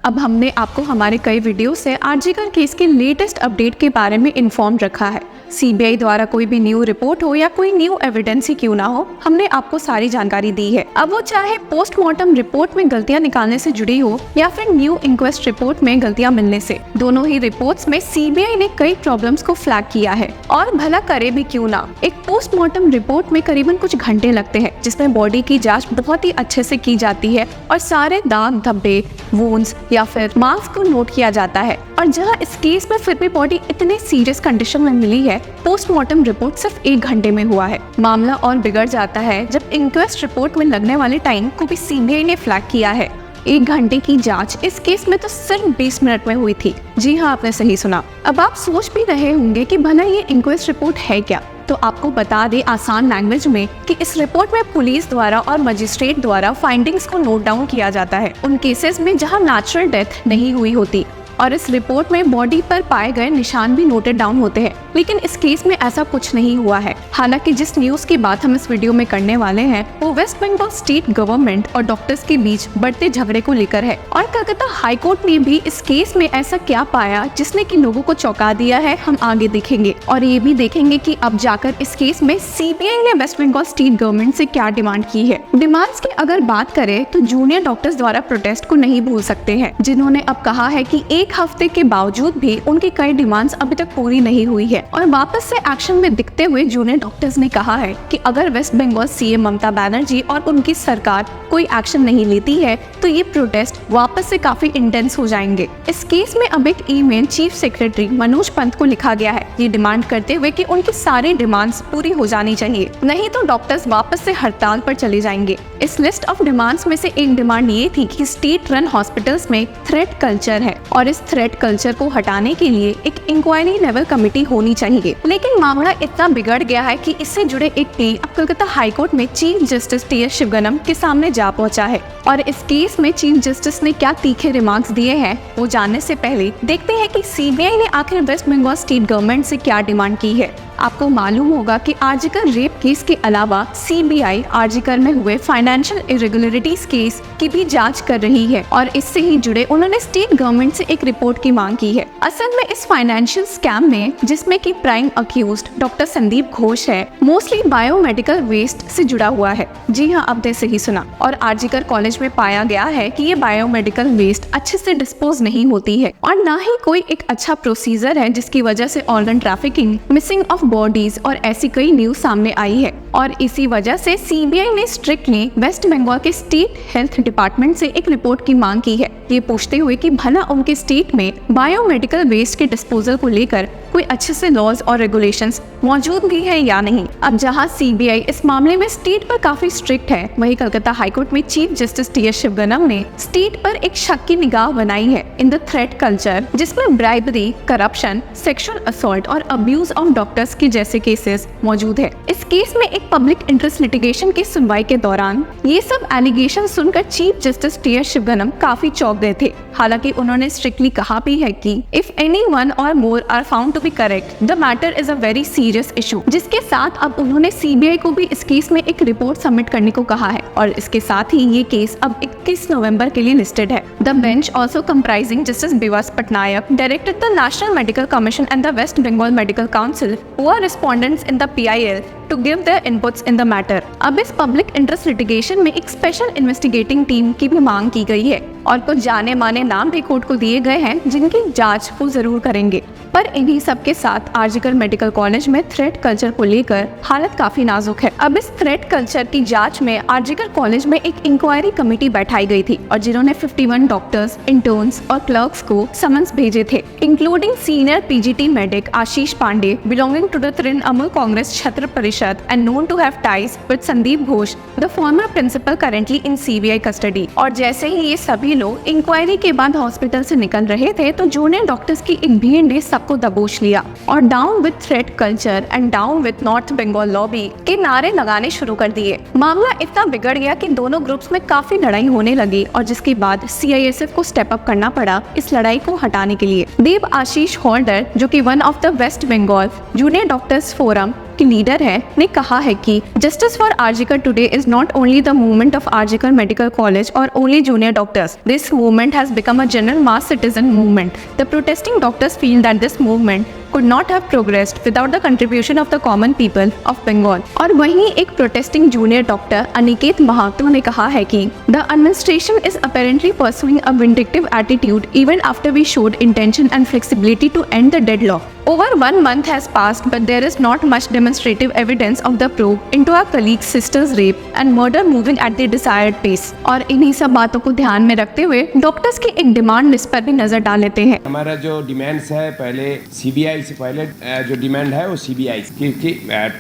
अब हमने आपको हमारे कई वीडियो से आरजीकर केस के लेटेस्ट अपडेट के बारे में इन्फॉर्म रखा है। सीबीआई द्वारा कोई भी न्यू रिपोर्ट हो या कोई न्यू एविडेंस ही क्यों ना हो, हमने आपको सारी जानकारी दी है। अब वो चाहे पोस्टमार्टम रिपोर्ट में गलतियां निकालने से जुड़ी हो या फिर न्यू इंक्वेस्ट रिपोर्ट में गलतियां मिलने से, दोनों ही रिपोर्ट्स में सीबीआई ने कई प्रॉब्लम्स को फ्लैग किया है। और भला करे भी क्यों ना, एक पोस्टमार्टम रिपोर्ट में करीबन कुछ घंटे लगते हैं, जिसमें बॉडी की जांच बहुत ही अच्छे से की जाती है और सारे दाग धब्बे, वुंड्स या फिर मार्क्स को नोट किया जाता है। और जहां इस केस में फिर भी बॉडी इतने सीरियस कंडीशन में मिली है, पोस्टमार्टम रिपोर्ट सिर्फ 1 घंटे में हुआ है। मामला और बिगड़ जाता है जब इंक्वेस्ट रिपोर्ट में लगने वाले टाइम को भी सीबीआई ने फ्लैग किया है। 1 घंटे की जांच इस केस में तो सिर्फ 20 मिनट में हुई थी। जी हाँ, आपने सही सुना। अब आप सोच भी रहे होंगे कि भला ये इंक्वेस्ट रिपोर्ट है क्या, तो आपको बता दे आसान लैंग्वेज में कि इस रिपोर्ट में पुलिस द्वारा और मजिस्ट्रेट द्वारा फाइंडिंग्स को नोट डाउन किया जाता है उन केसेस में जहां नेचुरल डेथ नहीं हुई होती, और इस रिपोर्ट में बॉडी पर पाए गए निशान भी नोटेड डाउन होते हैं। लेकिन इस केस में ऐसा कुछ नहीं हुआ है। हालांकि जिस न्यूज की बात हम इस वीडियो में करने वाले हैं वो वेस्ट बंगाल स्टेट गवर्नमेंट और डॉक्टर्स के बीच बढ़ते झगड़े को लेकर है। और कलकत्ता हाई कोर्ट ने भी इस केस में ऐसा क्या पाया जिसने कि लोगों को चौंका दिया है, हम आगे देखेंगे। और ये भी देखेंगे कि अब जाकर इस केस में सीबीआई ने वेस्ट बंगाल स्टेट गवर्नमेंट से क्या डिमांड की है। डिमांड्स की अगर बात करें तो जूनियर डॉक्टर्स द्वारा प्रोटेस्ट को नहीं भूल सकते हैं, जिन्होंने अब कहा है कि 1 हफ्ते के बावजूद भी उनकी कई डिमांड्स अभी तक पूरी नहीं हुई है। और वापस से एक्शन में दिखते हुए जूनियर डॉक्टर्स ने कहा है कि अगर वेस्ट बंगाल सीएम ममता बनर्जी और उनकी सरकार कोई एक्शन नहीं लेती है तो ये प्रोटेस्ट वापस से काफी इंटेंस हो जाएंगे। इस केस में अब एक email chief secretary Manoj Pant को लिखा गया है, ये डिमांड करते हुए कि उनकी सारी डिमांड्स पूरी हो जानी चाहिए, नहीं तो डॉक्टर्स वापस से हड़ताल पर चले जाएंगे। इस लिस्ट ऑफ डिमांड्स में से एक डिमांड ये थी कि स्टेट रन हॉस्पिटल्स में थ्रेट कल्चर है और इस थ्रेट कल्चर को हटाने के लिए एक इंक्वायरी लेवल कमेटी होनी चाहिए। लेकिन मामला इतना बिगड़ गया है कि इससे जुड़े एक प्ले अब कलकत्ता हाई कोर्ट में चीफ जस्टिस टी एस शिवगनम के सामने जा पहुंचा है। और इस केस में चीफ जस्टिस ने क्या तीखे रिमार्क्स दिए हैं वो जानने से पहले देखते हैं कि सीबीआई ने आखिर वेस्ट बंगाल स्टेट गवर्नमेंट से क्या डिमांड की है। आपको मालूम होगा कि आरजीकर रेप केस के अलावा सीबीआई आरजीकर में हुए फाइनेंशियल इरेगुलरिटीज केस की भी जांच कर रही है और इससे ही जुड़े उन्होंने स्टेट गवर्नमेंट से एक रिपोर्ट की मांग की है। असल में इस फाइनेंशियल स्कैम में, जिसमें कि prime accused doctor Sandeep Ghosh है, मोस्टली बायोमेडिकल वेस्ट से जुड़ा हुआ है। जी हाँ, आपने सही सुना। और आरजीकर कॉलेज में पाया गया है कि ये बायोमेडिकल वेस्ट अच्छे से डिस्पोज नहीं होती है और ना ही कोई एक अच्छा प्रोसीजर है, जिसकी वजह से organ trafficking, missing of bodies और ऐसी कई न्यूज सामने आई है। और इसी वजह से सीबीआई ने स्ट्रिक्टली वेस्ट बंगाल के स्टेट हेल्थ डिपार्टमेंट से एक रिपोर्ट की मांग की है, ये पूछते हुए कि भला उनके स्टेट में बायोमेडिकल वेस्ट के डिस्पोजल को लेकर कोई अच्छे से लॉज और रेगुलेशंस मौजूद भी है या नहीं। अब जहां सीबीआई इस मामले में स्टेट पर काफी स्ट्रिक्ट है, वहीं कलकत्ता हाईकोर्ट में चीफ जस्टिस टी एस शिवगनम ने स्टेट पर एक शक की निगाह बनाई है इन द थ्रेट कल्चर, जिसमें ब्राइबरी, करप्शन, सेक्सुअल असॉल्ट और अब्यूज ऑफ डॉक्टर्स के जैसे केसेस मौजूद है। इस केस में एक पब्लिक इंटरेस्ट लिटिगेशन की सुनवाई के दौरान ये सब एलिगेशन सुनकर चीफ जस्टिस टी एस शिवगनम काफी चौंक गए थे। हालांकि उन्होंने स्ट्रिक्टली कहा भी है कि if anyone or more are found to be correct, the matter is a very serious issue. जिसके साथ अब उन्होंने सीबीआई को भी इस केस में एक रिपोर्ट सबमिट करने को कहा है और इसके साथ ही ये केस अब 21 नवंबर के लिए लिस्टेड है। The bench also comprising justice Bivas Pattanaik directed the National Medical Commission and the West Bengal Medical Council who are respondents in the PIL to give their inputs in the matter। अब इस पब्लिक इंटरेस्ट लिटिगेशन में एक special investigating team की भी मांग की गई है और कुछ जाने माने नाम भी कोर्ट को दिए गए हैं जिनकी जांच वो जरूर करेंगे। पर इन्हीं सब के साथ आरजीकर मेडिकल कॉलेज में थ्रेट कल्चर को लेकर हालत काफी नाजुक है। अब इस थ्रेट कल्चर की जांच में आरजीकर कॉलेज में एक इंक्वायरी कमेटी बैठाई गई थी और जिन्होंने 51 डॉक्टर्स, इंटर्न्स और क्लर्क्स को समन्स भेजे थे, including senior PGT medic Ashish Pandey belonging to the Trinamool Congress Chhatra Parishad and known to have ties with Sandeep Ghosh, the former principal currently in CBI custody। और जैसे ही ये सभी लोग इंक्वायरी के बाद हॉस्पिटल से निकल रहे थे तो जूनियर डॉक्टर्स की एक भीड़ ने सबको दबोच लिया और down with threat culture and down with north Bengal lobby के नारे लगाने शुरू कर दिए। मामला इतना बिगड़ गया कि दोनों ग्रुप्स में काफी लड़ाई होने लगी और जिसके बाद CISF को स्टेप अप करना पड़ा इस लड़ाई को हटाने के लिए। देव आशीष होल्डर, जो कि one of the West Bengal junior doctors forum के लीडर है, ने कहा है कि justice for RG Kar today is not only the movement of RG Kar medical college और only junior doctors. This movement has become a general mass citizen movement. The protesting doctors feel that this movement could not have progressed without the contribution of the common people of Bengal. और वहीं एक protesting junior doctor Aniket महातो ने कहा है कि the administration is apparently pursuing a vindictive attitude even after we showed intention and flexibility to end the deadlock. Over 1 month has passed, but there is not much demonstrative evidence of the probe into our colleague's sister's rape and murder moving at the desired pace. और इन्हीं सब बातों को ध्यान में रखते हुए doctors की एक डिमांड लिस्ट पर भी नजर डाल लेते हैं. हमारा जो डिमांड्स है, पहले सीबीआई से पहले जो डिमांड है वो सीबीआई क्योंकि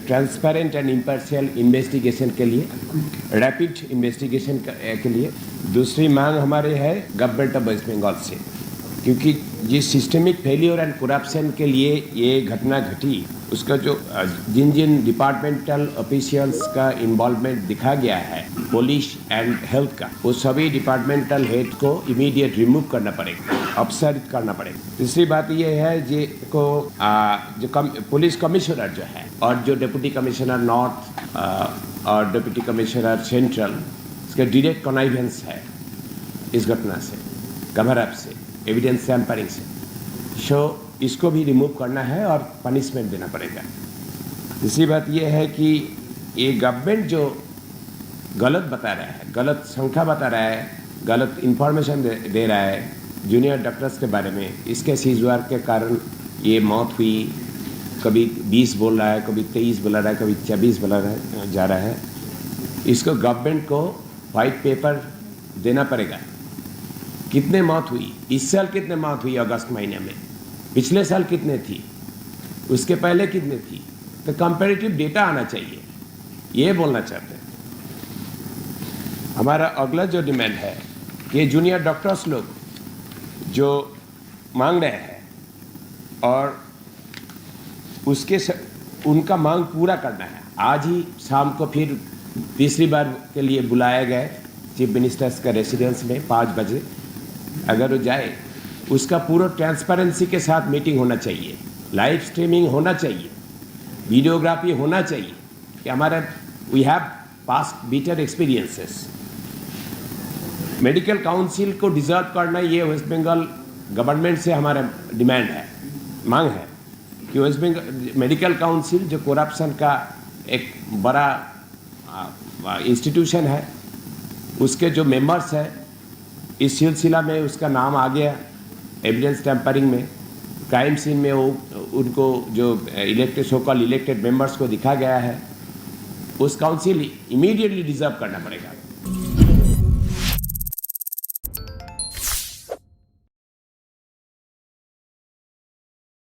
ट्रांसपेरेंट एंड इम्पार्शियल इन्वेस्टिगेशन के लिए, रैपिड इन्वेस्टिगेशन के लिए. दूसरी मांग हमारे है गवर्नमेंट ऑफ वेस्ट बंगाल से, क्योंकि जिस सिस्टमिक फेलियर एंड करप्शन के लिए ये घटना घटी, उसका जो जिन जिन डिपार्टमेंटल ऑफिशियल्स का इन्वॉल्वमेंट दिखा गया है, पुलिस एंड हेल्थ का, वो सभी डिपार्टमेंटल हेड को इमीडिएट रिमूव करना पड़ेगा, अपसारित करना पड़ेगा. तीसरी बात ये है जो पुलिस कमिश्नर जो है और जो डिप्टी कमिश्नर नॉर्थ और डिप्टी कमिश्नर सेंट्रल, इसका डायरेक्ट कनाइवेंस है इस घटना से, कवर अप से, एविडेंस टैम्परिंग से. सो इसको भी रिमूव करना है और पनिशमेंट देना पड़ेगा. दूसरी बात यह है कि ये गवर्नमेंट जो गलत बता रहा है, गलत संख्या बता रहा है, गलत इंफॉर्मेशन दे रहा है जूनियर डॉक्टर्स के बारे में, इसके सीजवार के कारण ये मौत हुई. कभी 20 बोल रहा है, कभी 23 बोला रहा है, कभी 24 बोला जा रहा है. इसको गवर्नमेंट को वाइट पेपर देना पड़ेगा. कितने मौत हुई, इस साल कितने मौत हुई अगस्त महीने में, पिछले साल कितने थी, उसके पहले कितने थी, तो कंपैरेटिव डेटा आना चाहिए, ये बोलना चाहते हैं. हमारा अगला जो डिमांड है कि जूनियर डॉक्टर्स लोग जो मांग रहे हैं और उनका मांग पूरा करना है. आज ही शाम को फिर तीसरी बार के लिए बुलाया गया चीफ मिनिस्टर्स का रेसिडेंस में 5 बजे. अगर वो जाए, उसका पूरा ट्रांसपेरेंसी के साथ मीटिंग होना चाहिए, लाइव स्ट्रीमिंग होना चाहिए, वीडियोग्राफी होना चाहिए कि हमारा we have past bitter experiences. Medical council को डिजर्व करना, ये वेस्ट बंगाल गवर्नमेंट से हमारा डिमांड है, मांग है कि वेस्ट बंगाल मेडिकल काउंसिल जो करप्शन का एक बड़ा इंस्टीट्यूशन है, उसके जो मेंबर्स हैं, इस सिलसिला में उसका नाम आ गया एविडेंस टैम्परिंग में, क्राइम सीन में उनको जो इलेक्टेड मेंबर्स को दिखा गया है, उस काउंसिल इमीडिएटली डिजर्व करना पड़ेगा.